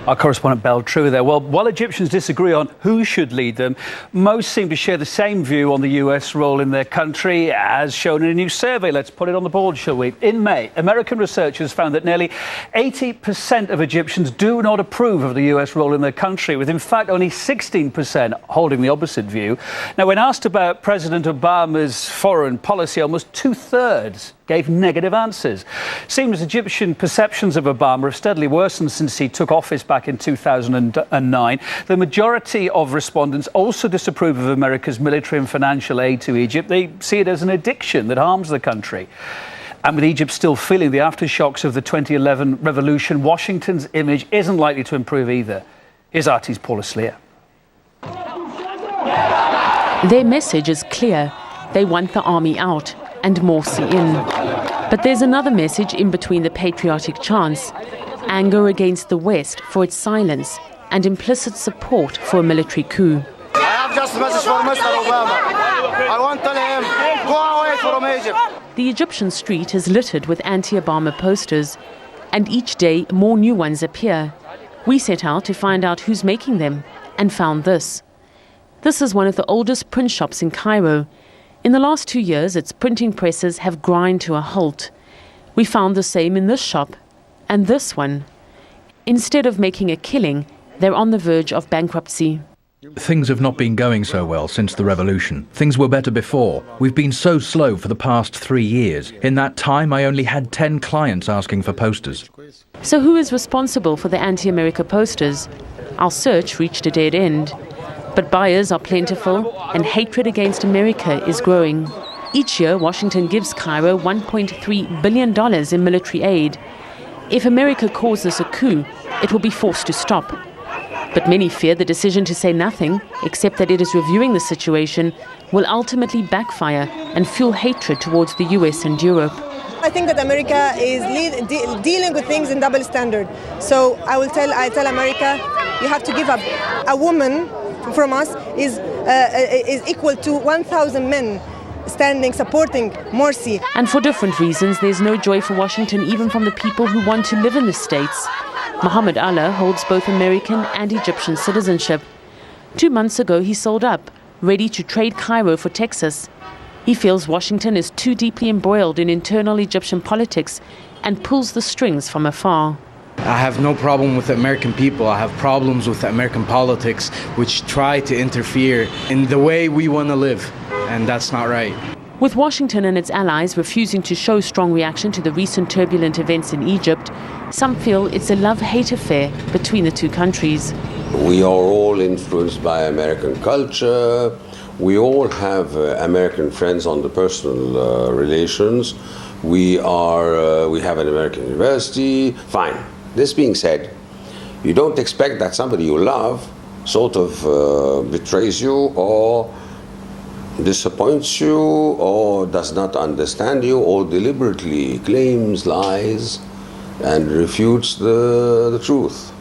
Our correspondent Belle True there. Well, while Egyptians disagree on who should lead them, most seem to share the same view on the US role in their country, as shown in a new survey. Let's put it on the board, shall we? In May, American researchers found that nearly 80% of Egyptians do not approve of the US role in their country, with in fact only 16% holding the opposite view. Now, when asked about President Obama's foreign policy, almost two-thirds gave negative answers. Seems Egyptian perceptions of Obama have steadily worsened since he took office back in 2009. The majority of respondents also disapprove of America's military and financial aid to Egypt. They see it as an addiction that harms the country. And with Egypt still feeling the aftershocks of the 2011 revolution, Washington's image isn't likely to improve either. Here's RT's Paula Sleer. Their message is clear. They want the army out and Morsi in. But there's another message in between the patriotic chants: anger against the West for its silence and implicit support for a military coup. I have just a message for Mr. Obama. I want to tell him, go away from Egypt. The Egyptian street is littered with anti-Obama posters, and each day more new ones appear. We set out to find out who's making them and found this. This is one of the oldest print shops in Cairo. In the last 2 years, its printing presses have ground to a halt. We found the same in this shop and this one. Instead of making a killing, they're on the verge of bankruptcy. Things have not been going so well since the revolution. Things were better before. We've been so slow for the past 3 years. In that time, I only had 10 clients asking for posters. So who is responsible for the anti-America posters? Our search reached a dead end. But buyers are plentiful and hatred against America is growing. Each year, Washington gives Cairo $1.3 billion in military aid. If America calls this a coup, it will be forced to stop. But many fear the decision to say nothing, except that it is reviewing the situation, will ultimately backfire and fuel hatred towards the US and Europe. I think that America is dealing with things in double standard. So I tell America, you have to give up. A woman from us is equal to 1,000 men standing, supporting Morsi. And for different reasons, there's no joy for Washington, even from the people who want to live in the States. Mohammed Allah holds both American and Egyptian citizenship. 2 months ago, he sold up, ready to trade Cairo for Texas. He feels Washington is too deeply embroiled in internal Egyptian politics and pulls the strings from afar. I have no problem with the American people. I have problems with the American politics, which try to interfere in the way we want to live, and that's not right. With Washington and its allies refusing to show strong reaction to the recent turbulent events in Egypt, some feel it's a love-hate affair between the two countries. We are all influenced by American culture. We all have American friends on the personal relations. We have an American university. Fine. This being said, you don't expect that somebody you love sort of betrays you or disappoints you or does not understand you or deliberately claims lies and refutes the truth.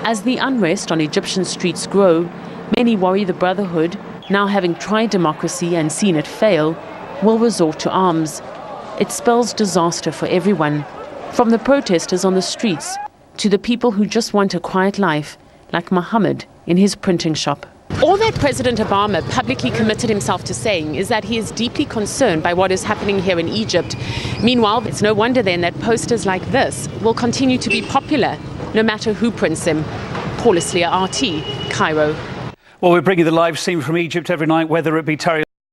As the unrest on Egyptian streets grow, many worry the Brotherhood, now having tried democracy and seen it fail, will resort to arms. It spells disaster for everyone, from the protesters on the streets to the people who just want a quiet life, like Mohammed in his printing shop. All that President Obama publicly committed himself to saying is that he is deeply concerned by what is happening here in Egypt. Meanwhile, it's no wonder then that posters like this will continue to be popular, no matter who prints them. Paula Sleer, RT, Cairo. Well, we're bringing the live scene from Egypt every night, whether it be Terry